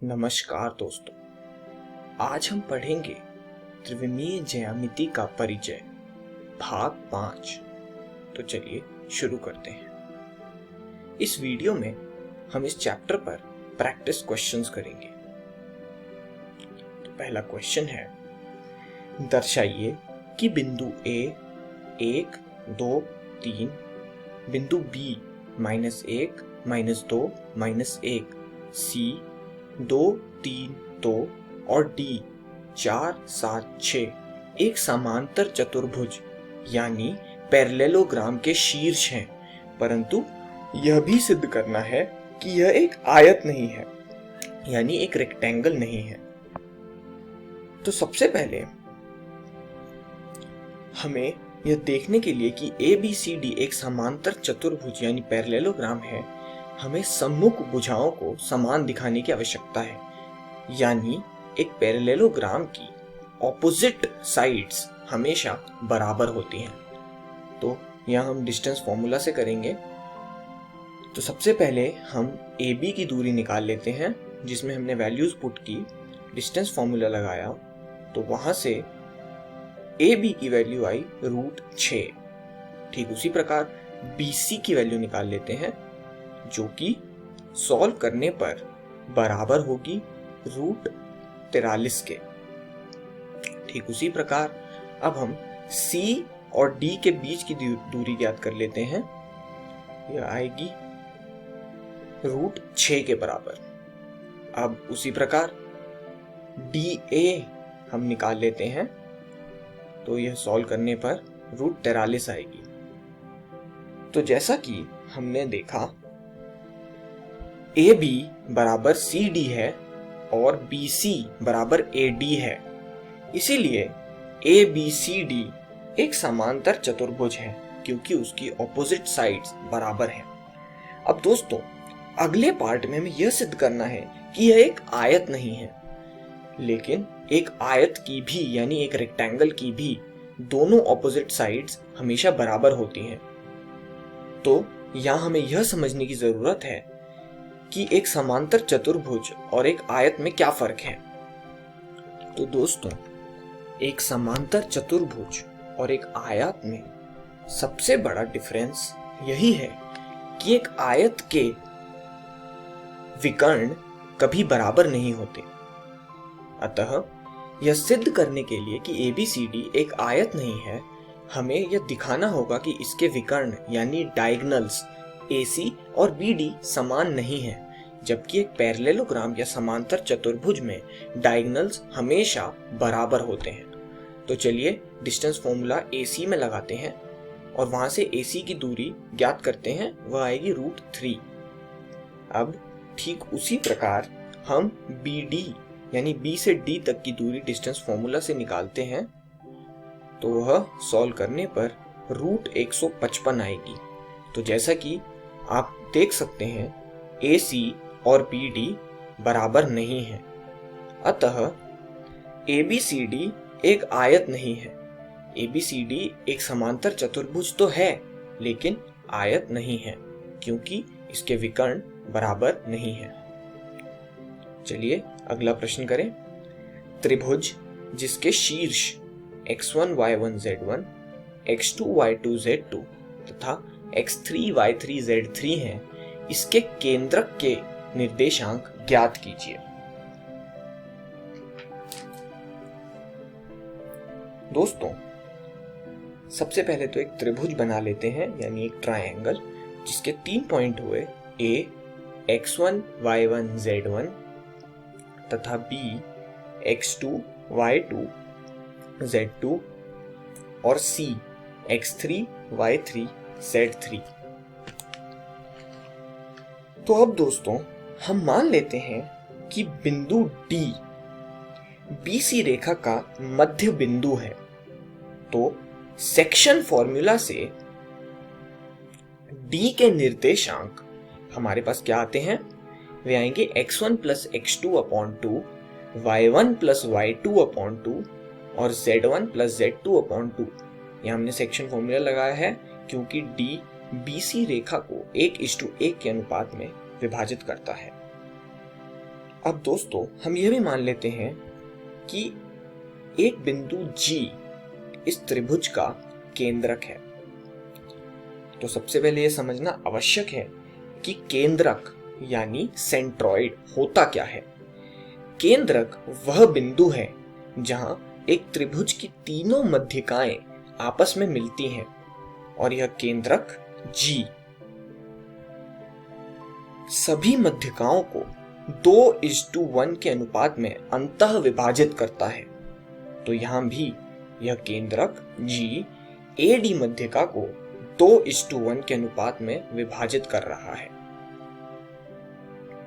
नमस्कार दोस्तों, आज हम पढ़ेंगे त्रिविमीय ज्यामिति का परिचय भाग 5। तो चलिए शुरू करते हैं। इस वीडियो में हम इस चैप्टर पर प्रैक्टिस क्वेश्चंस करेंगे। तो पहला क्वेश्चन है, दर्शाइए कि बिंदु A 1, 2, 3, बिंदु B -1, -2, -1, C 2, 3, 2 और D 4, 7, 6 एक समांतर चतुर्भुज यानी पैरेललोग्राम के शीर्ष हैं, परंतु यह भी सिद्ध करना है कि यह एक आयत नहीं है, यानी एक रेक्टेंगल नहीं है। तो सबसे पहले हमें यह देखने के लिए कि ABCD एक समांतर चतुर्भुज यानी पैरेललोग्राम है, हमें सम्मुख भुजाओं को समान दिखाने की आवश्यकता है, यानी एक पैरेललोग्राम की ऑपोजिट साइड्स हमेशा बराबर होती हैं। तो यहाँ हम डिस्टेंस फॉर्मूला से करेंगे। तो सबसे पहले हम AB की दूरी निकाल लेते हैं, जिसमें हमने वैल्यूज पुट की, डिस्टेंस फॉर्मूला लगाया, तो वहां से AB की वैल्यू आई √6। ठीक उसी प्रकार BC की वैल्यू निकाल लेते हैं, जो कि सॉल्व करने पर बराबर होगी √43 के। ठीक उसी प्रकार अब हम C और D के बीच की दूरी ज्ञात कर लेते हैं, यह आएगी √6 के बराबर। अब उसी प्रकार DA हम निकाल लेते हैं, तो यह सॉल्व करने पर √43 आएगी। तो जैसा कि हमने देखा, AB बराबर CD है और BC बराबर AD है, इसीलिए ABCD एक समांतर चतुर्भुज है क्योंकि उसकी ऑपोजिट साइड्स बराबर हैं। अब दोस्तों, अगले पार्ट में हमें यह सिद्ध करना है कि यह एक आयत नहीं है, लेकिन एक आयत की भी यानी एक रेक्टेंगल की भी दोनों ऑपोजिट साइड्स हमेशा बराबर होती हैं। तो यहाँ हमें यह समझने की जरूरत है कि एक समांतर चतुर्भुज और एक आयत में क्या फर्क है। तो दोस्तों, एक समांतर चतुर्भुज और एक आयत में सबसे बड़ा डिफरेंस यही है कि एक आयत के विकर्ण कभी बराबर नहीं होते। अतः यह सिद्ध करने के लिए कि ABCD एक आयत नहीं है, हमें यह दिखाना होगा कि इसके विकर्ण यानी डायगोनल्स AC और BD समान नहीं है, जबकि एक पैरेललोग्राम या समांतर चतुर्भुज में डायगोनल्स हमेशा बराबर होते हैं। तो चलिए डिस्टेंस फॉर्मूला AC में लगाते हैं और वहां से AC की दूरी ज्ञात करते हैं, वह आएगी √3। अब ठीक उसी प्रकार हम BD यानी B से D तक की दूरी डिस्टेंस फॉर्मूला से निकालते हैं, तो वह सॉल्व करने पर √155 आएगी। तो जैसा कि आप देख सकते हैं, AC और BD बराबर नहीं है, अतः ABCD एक आयत नहीं है। ABCD एक समांतर चतुर्भुज तो है, लेकिन आयत नहीं है क्योंकि इसके विकर्ण बराबर नहीं है। चलिए अगला प्रश्न करें। त्रिभुज जिसके शीर्ष x1 y1 z1, x2 y2 z2 तथा x3 y3 z3 हैं, इसके केंद्रक के निर्देशांक ज्ञात कीजिए। दोस्तों, सबसे पहले तो एक त्रिभुज बना लेते हैं, यानी एक ट्रायंगल, जिसके 3 पॉइंट हुए A x1 y1 z1 तथा B x2 y2 z2 और C x3 y3 z3। तो अब दोस्तों, हम मान लेते हैं कि बिंदु D BC रेखा का मध्य बिंदु है। तो सेक्शन फॉर्मूला से D के निर्देशांक हमारे पास क्या आते हैं, वे आएंगे x1 + x2/2, y1 + y2/2 और z1 + z2/2। यहाँ हमने सेक्शन फॉर्मूला लगाया है क्योंकि D BC रेखा को 1:1 के अनुपात में विभाजित करता है। अब दोस्तों हम यह भी मान लेते हैं कि एक बिंदु G इस त्रिभुज का केंद्रक है। तो सबसे पहले यह समझना आवश्यक है कि केंद्रक यानी सेंट्रॉइड होता क्या है। केंद्रक वह बिंदु है जहां एक त्रिभुज की तीनों मध्यिकाएं आपस में मिलती हैं और यह केंद्रक G सभी मध्यिकाओं को 2:1 के अनुपात में अंतः विभाजित करता है। तो यहां भी यह केंद्रक G AD मध्यिका को 2:1 के अनुपात में विभाजित कर रहा है।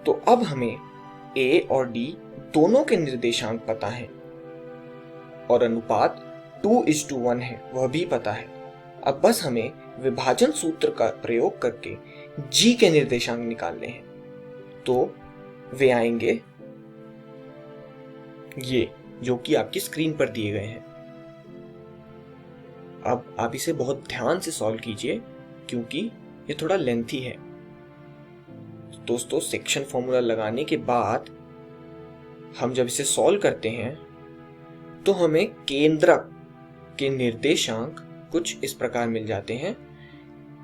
तो अब हमें A और D दोनों के निर्देशांक पता हैं और अनुपात 2:1 है वह भी पता है। अब बस हमें विभाजन सूत्र का प्रयोग करके G के निर्देशांक निकालने हैं। तो वे आएंगे ये, जो कि आपकी स्क्रीन पर दिए गए हैं। अब आप इसे बहुत ध्यान से सॉल्व कीजिए क्योंकि ये थोड़ा लेंथी है। दोस्तों सेक्शन फॉर्मूला लगाने के बाद हम जब इसे सॉल्व करते हैं तो हमें केंद्रक के निर्देशांक कुछ इस प्रकार मिल जाते हैं।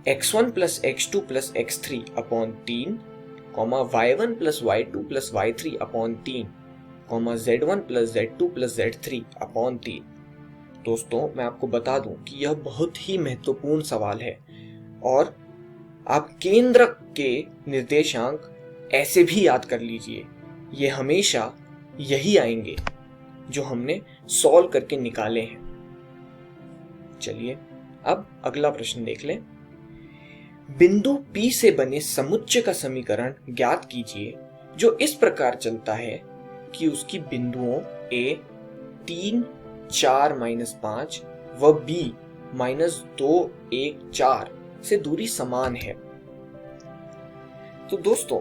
x1 plus x2 plus x3 upon 3, y1 plus y2 plus y3 upon 3, z1 plus z2 plus z3 upon 3। दोस्तों मैं आपको बता दूं कि यह बहुत ही महत्वपूर्ण सवाल है और आप केंद्रक के निर्देशांक ऐसे भी याद कर लीजिए, ये हमेशा यही आएंगे जो हमने सॉल्व करके निकाले हैं। चलिए अब अगला प्रश्न देख लें। बिंदु P से बने समुच्चय का समीकरण ज्ञात कीजिए जो इस प्रकार चलता है कि उसकी बिंदुओं A 3, 4, -5 व B -2, 1, 4 से दूरी समान है। तो दोस्तों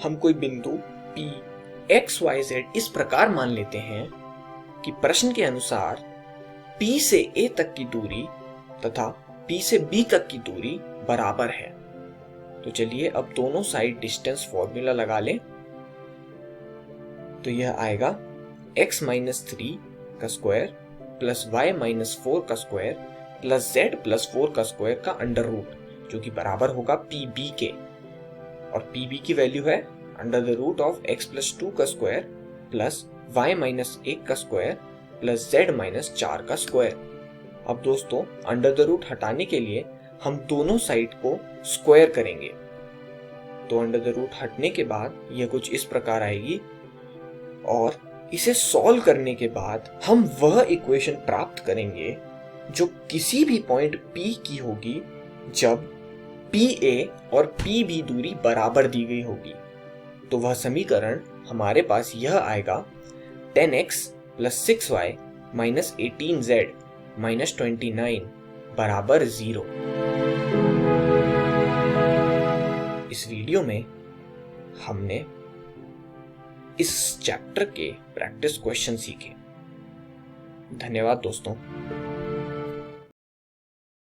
हम कोई बिंदु P x y z इस प्रकार मान लेते हैं कि प्रश्न के अनुसार P से A तक की दूरी तथा P से B तक की दूरी बराबर है। तो चलिए अब दोनों साइड डिस्टेंस फॉर्मूला लगा लें। तो यह आएगा x - 3 का स्क्वायर प्लस y - 4 का स्क्वायर प्लस z + 4 का स्क्वायर का अंडर रूट, जो कि बराबर होगा PB के। और PB की वैल्यू है x + 2 का स्क्वायर प्लस y - 1 का स्क्वायर प्लस z - 4 का स्क्वायर। अब दोस्तों अंडर द रूट हटाने के लिए हम दोनों साइड को स्क्वायर करेंगे। तो अंडर द रूट हटने के बाद यह कुछ इस प्रकार आएगी और इसे सॉल्व करने के बाद हम वह इक्वेशन प्राप्त करेंगे जो किसी भी पॉइंट P की होगी जब PA और PB दूरी बराबर दी गई होगी। तो वह समीकरण हमारे पास यह आएगा 10x + 6y - 18z - 29 बराबर 0। इस वीडियो में हमने इस चैप्टर के प्रैक्टिस क्वेश्चन सीखे। धन्यवाद दोस्तों।